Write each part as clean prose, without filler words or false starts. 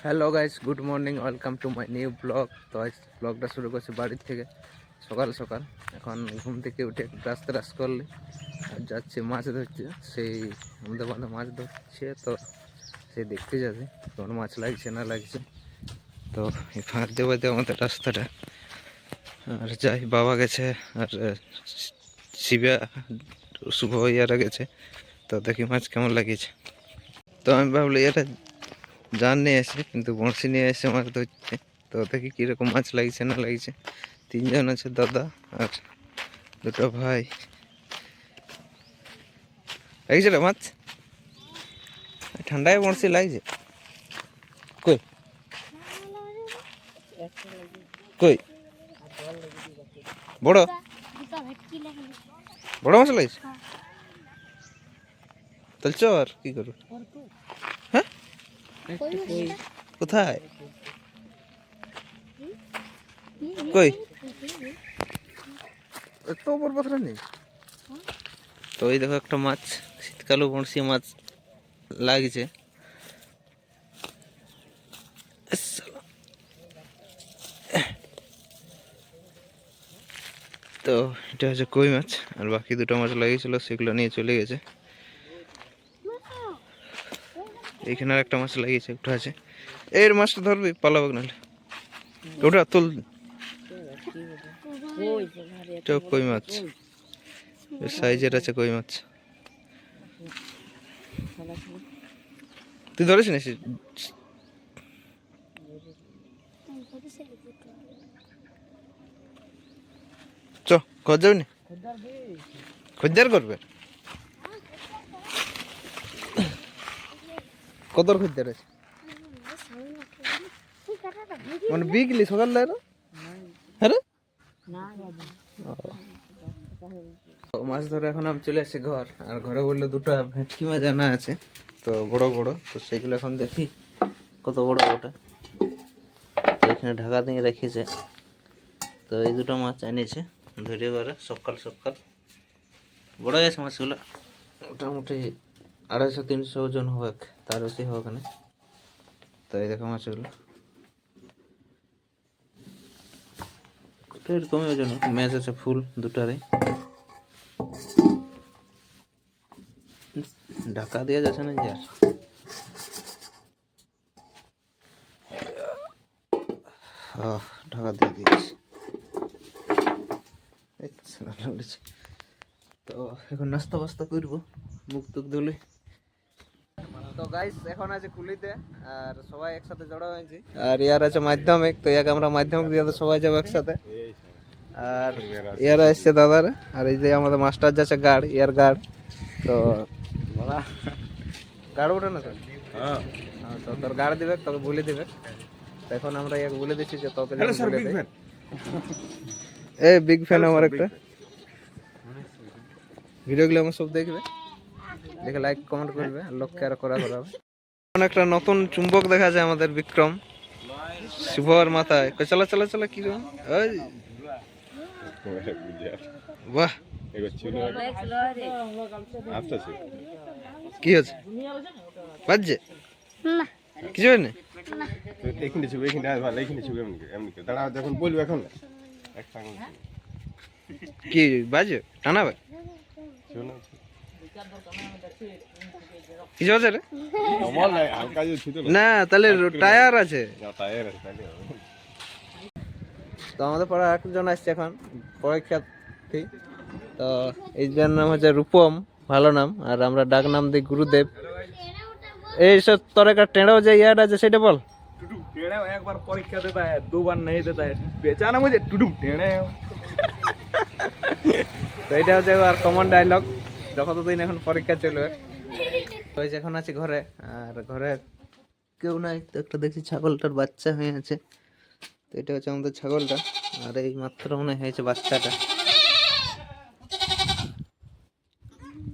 Hello guys, good morning, welcome to my new blog. তো আজ ব্লগটা শুরু করছি বাড়ির থেকে সকাল সকাল। এখন ঘুম থেকে উঠে ব্রাশ ট্রাশ করলে আর যাচ্ছে মাছ ধরছে। সেই আমাদের বান্ধব মাছ ধরছে, তো সে দেখতে যাবে কোন মাছ লাগছে না লাগছে। তো এই ফাঁক দেওয়া দেওয়া আমাদের রাস্তাটা। আর যাই, বাবা গেছে আর শিবা শুভ ইয়ারা গেছে। তো দেখি মাছ কেমন লাগিয়েছে। তো আমি ভাবলি এরা জান নিয়ে এসে, কিন্তু বড়শি নিয়ে এসে মাছ ধরছে। তো দেখি কীরকম মাছ লাগছে না লাগছে। তিনজন আছে, দাদা আর দুটো ভাই। লাগছে রে মাছ, ঠান্ডায় বড়শি লাগছে। কই কই বড় বড় মাছ লাগছে। তাহলে চ, আর কি করবো? হ্যাঁ, কোথায় কই এত বড় পাথর নেই। তো এই দেখো একটা মাছ, শীতকালে বড়শি মাছ লাগছে। তো এটা হচ্ছে কই মাছ, আর বাকি দুটো মাছ লাগিয়েছিল সেগুলো নিয়ে চলে গেছে। এইখানে আর একটা মাছ লাগিয়েছে, ওটা আছে। এর মাছটা ধরবি, পালাবো নাহলে। ওটা তুল। কই মাছ সাইজের আছে কই মাছ। তুই ধরেছিস না? চ, খোঁজ যাবি না? খোঁজার করবে কত খোঁজার আছে? মানে বিকলি সকাল লাগে। হ্যাঁ, মাছ ধরে এখন আমি চলে আসছি ঘর। আর ঘরে বললে দুটো ভেটকি মাছ আনা আছে, তো বড় বড়। তো সেগুলো এখন দেখি কত বড় ওটা। এখানে ঢাকা দিয়ে রেখেছে। তো এই দুটো মাছ এনেছে ধরে করে সকাল সকাল। বড় গেছে মাছগুলো, মোটামুটি 250-300 ওজন হবে, তার বেশি হবে না। তো এই দেখো মাছগুলো এরকমই ওজন। ম্যাচ আছে ফুল দুটারে, ঢাকা দেওয়া যাচ্ছে না যে। আর ঢাকা দিয়ে দিয়েছি। তো এখন নাস্তা বাস্তা করবো, মুখ টুক ধুলে। তো গাইস এখন আছে কুলিতে, আর সবাই একসাথে জড়ো হয়েছি। আর ইয়ার আছে মাধ্যমিক, তো ইয়াকে আমরা মাধ্যমিক দিয়ে সবাই যাবো একসাথে। আর ইয়ারা এসছে দাদারা। আর এই যে আমাদের মাস্টার যাচ্ছে গার্ড, ইয়ার গার্ড। তো গার্ড ওঠে না তোর? হ্যাঁ, তো তোর গার্ড দিবে, তোকে বলে দিবে। এখন আমরা ইয়াকে বলে দিচ্ছি যে তোকে বলে দেয়। এই বিগ ফ্যান আমার একটা। ভিডিওগুলো আমার সব দেখবে, দেখে লাইক কমেন্ট করবে, আর লোককে আর করা করাবে। একটা নতুন চুম্বক দেখা যায় আমাদের বিক্রম শুভর মাথায়। চলা চলা চলা, কি বাহ, কি হচ্ছে? বাজছে কিছু হয় না। কি বাজে টানাবে? কিছু আছে রে না? তাহলে টায়ার আছে। তো আমাদের পড়া একজন আসছে এখন পরীক্ষার্থী। তো এই যার নাম হচ্ছে রূপম, ভালো নাম। আর আমরা ডাক নাম দিই গুরুদেব। এইসব তোর একটা টেঁড়াও যে ইয়ার আছে সেটা বল। একবার পরীক্ষা দেতা হ্যাঁ, দুবার নেই দেতা হ্যাঁ, বেচানা মুঝে টুডুম টেঁড়ে। তো এটা হচ্ছে আর কমন ডায়লগ যখন দিন এখন পরীক্ষা চলবে। তো এখন আছি ঘরে, আর ঘরে কেউ নাই। তো একটা দেখছি ছাগলটার বাচ্চা হয়ে আছে। তো এটা হচ্ছে আমাদের ছাগলটা, আর এই মাত্র মনে হয়েছে বাচ্চাটা।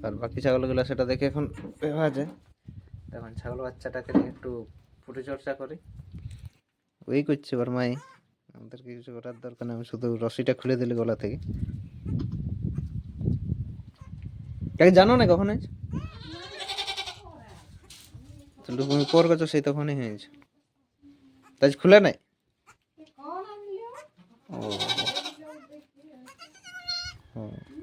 আর বাকি ছাগলগুলো সেটা দেখে এখন ভেবা যায়। এখন ছাগল বাচ্চাটাকে নিয়ে একটু পরিচর্যা করি। ওই করছে ওর মাই, আমাদেরকে কিছু করার দরকার নেই। আমি শুধু রশিটা খুলে দিলে গলা থেকে। কাকে জানো না কখন হয়েছে? তুমি পর গেছো সেই তখনই হয়েছে। আজ খুলে নাই? ও হুম।